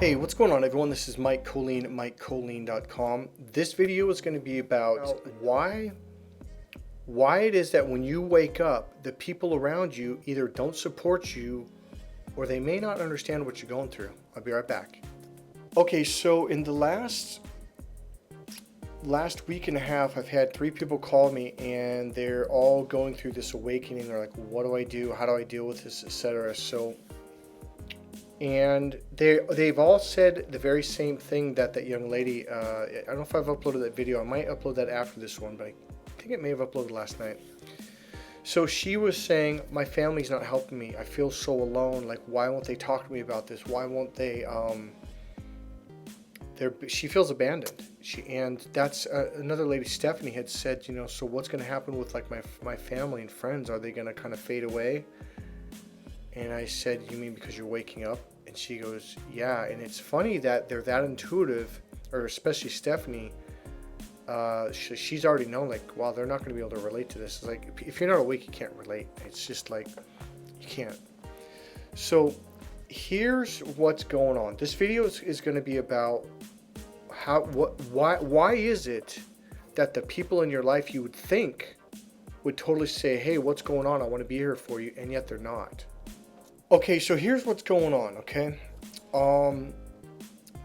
Hey, what's going on everyone? This is Mike Colleen at MikeColleen.com. This video is going to be about why it is that when you wake up, the people around you either don't support you or they may not understand what you're going through. I'll be right back. Okay, so in the last week and a half, I've had 3 people call me and they're all going through this awakening. They're like, what do I do? How do I deal with this, etc. And they've all said the very same thing that young lady, I don't know if I've uploaded that video. I might upload that after this one, but I think it may have uploaded last night. So she was saying, my family's not helping me. I feel so alone. Like, why won't they talk to me about this? Why won't they, she feels abandoned. And that's another lady, Stephanie, had said, so what's going to happen with like my family and friends? Are they going to kind of fade away? And I said, you mean because you're waking up? And she goes, yeah. And it's funny that they're that intuitive, or especially Stephanie. She's already known, like, wow, they're not going to be able to relate to this. It's like, if you're not awake, you can't relate. It's just like, you can't. So here's what's going on. This video is going to be about why is it that the people in your life you would think would totally say, hey, what's going on? I want to be here for you. And yet they're not. Okay, so here's what's going on, okay?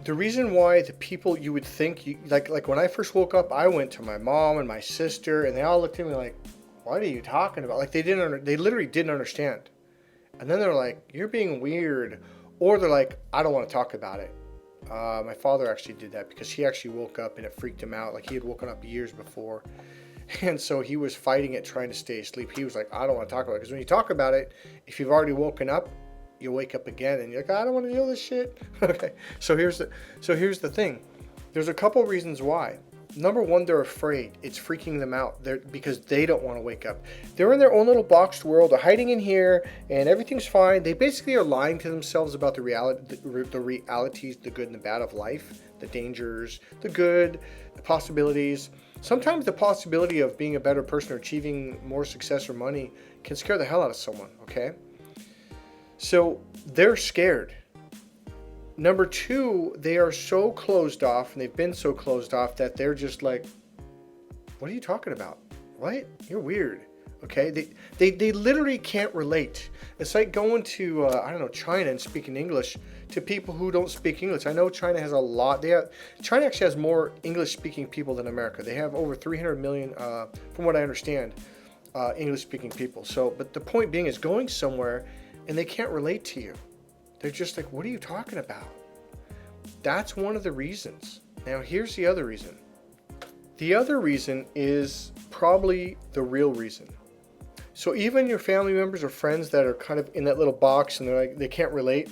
The reason why the people you would think, like when I first woke up, I went to my mom and my sister, and they all looked at me like, what are you talking about? Like they literally didn't understand. And then they're like, you're being weird. Or they're like, I don't want to talk about it. My father actually did that because he actually woke up and it freaked him out. Like he had woken up years before. And so he was fighting it, trying to stay asleep. He was like, I don't want to talk about it. Because when you talk about it, if you've already woken up, you wake up again and you're like, I don't want to deal with this shit. Okay. So here's the thing. There's a couple reasons why. Number one, they're afraid. It's freaking them out. Because they don't want to wake up. They're in their own little boxed world. They're hiding in here and everything's fine. They basically are lying to themselves about the realities, the good and the bad of life, the dangers, the good, the possibilities. Sometimes the possibility of being a better person or achieving more success or money can scare the hell out of someone, okay? So they're scared. Number two, they are so closed off, and they've been so closed off that they're just like, what are you talking about? What? You're weird. Okay? They literally can't relate. It's like going to, China and speaking English to people who don't speak English. I know China has a lot. China actually has more English-speaking people than America. They have over 300 million, from what I understand, English-speaking people. So, but the point being is going somewhere and they can't relate to you. They're just like, what are you talking about? That's one of the reasons. Now, here's the other reason. The other reason is probably the real reason. So even your family members or friends that are kind of in that little box and they're like, they can't relate,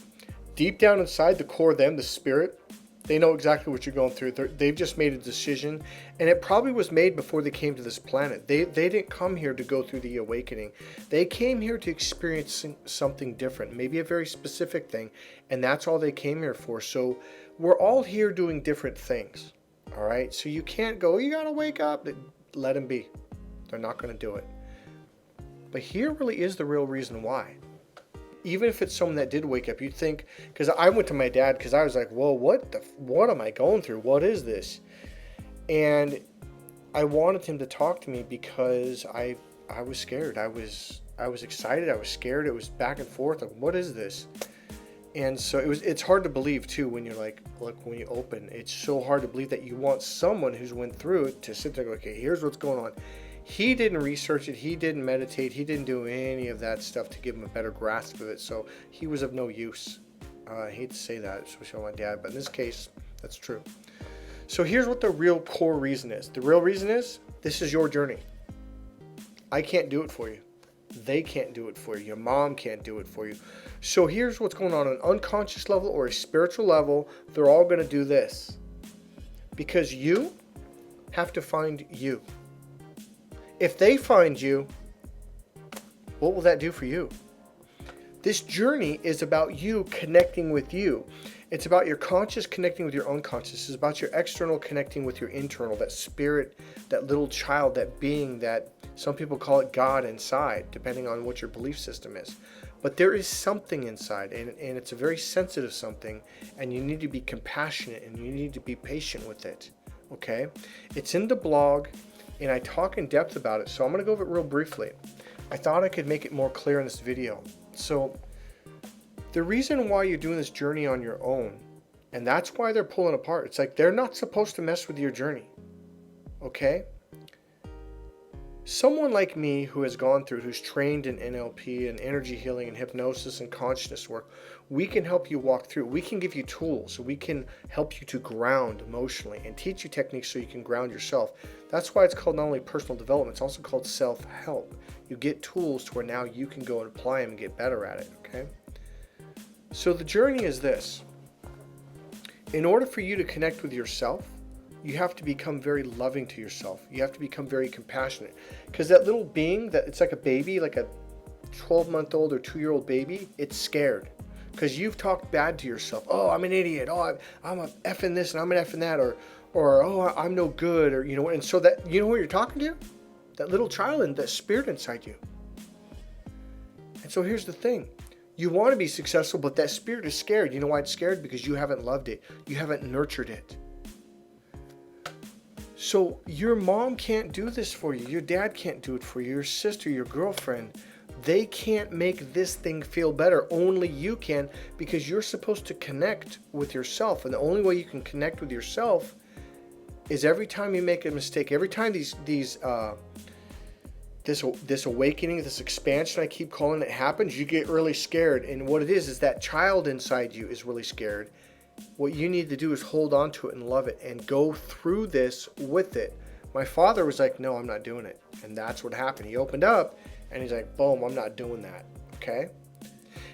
deep down inside the core of them, the spirit, they know exactly what you're going through. They've just made a decision, and it probably was made before they came to this planet. They didn't come here to go through the awakening. They came here to experience something different, maybe a very specific thing, and that's all they came here for. So we're all here doing different things, all right? So you can't go, you got to wake up. Let them be. They're not going to do it. But here really is the real reason why. Even if it's someone that did wake up, you'd think, because I went to my dad because I was like, whoa, what am I going through? What is this? And I wanted him to talk to me because I was scared. I was excited. I was scared. It was back and forth. Like, what is this? And so it's hard to believe too when you're like, look, when you open, it's so hard to believe that you want someone who's went through it to sit there and go, okay, here's what's going on. He didn't research it. He didn't meditate. He didn't do any of that stuff to give him a better grasp of it. So he was of no use. I hate to say that, especially on my dad, but in this case, that's true. So here's what the real core reason is. The real reason is this is your journey. I can't do it for you. They can't do it for you. Your mom can't do it for you. So here's what's going on an unconscious level or a spiritual level. They're all going to do this because you have to find you. If they find you, what will that do for you? This journey is about you connecting with you. It's about your conscious connecting with your unconscious. It's about your external connecting with your internal, that spirit, that little child, that being that some people call it God inside, depending on what your belief system is. But there is something inside, and it's a very sensitive something, and you need to be compassionate and you need to be patient with it. Okay? It's in the blog, and I talk in depth about it, so I'm going to go over it real briefly. I thought I could make it more clear in this video. So, the reason why you're doing this journey on your own, and that's why they're pulling apart, it's like they're not supposed to mess with your journey. Okay? Someone like me who has gone through, who's trained in NLP and energy healing and hypnosis and consciousness work, we can help you walk through. We can give you tools. We can help you to ground emotionally and teach you techniques so you can ground yourself. That's why it's called not only personal development, it's also called self-help. You get tools to where now you can go and apply them and get better at it, okay? So the journey is this. In order for you to connect with yourself, you have to become very loving to yourself. You have to become very compassionate. Because that little being, that it's like a baby, like a 12-month-old or 2-year-old baby, it's scared. Because you've talked bad to yourself. Oh, I'm an idiot. Oh, I'm a effing this and I'm an effing that. Or oh, I'm no good. Or, you know, and so that, you know who you're talking to? That little child and that spirit inside you. And so here's the thing. You want to be successful, but that spirit is scared. You know why it's scared? Because you haven't loved it. You haven't nurtured it. So your mom can't do this for you. Your dad can't do it for you. Your sister, your girlfriend, they can't make this thing feel better. Only you can, because you're supposed to connect with yourself. And the only way you can connect with yourself is every time you make a mistake, every time this awakening, this expansion, I keep calling it, happens, you get really scared. And what it is that child inside you is really scared. What you need to do is hold on to it and love it and go through this with it. My father was like, no, I'm not doing it. And that's what happened. He opened up and he's like, boom, I'm not doing that. Okay?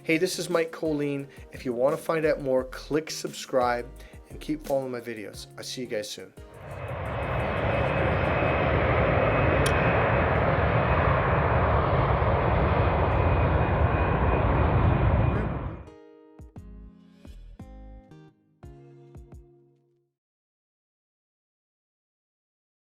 Hey, this is Mike Colleen. If you want to find out more, click subscribe and keep following my videos. I'll see you guys soon.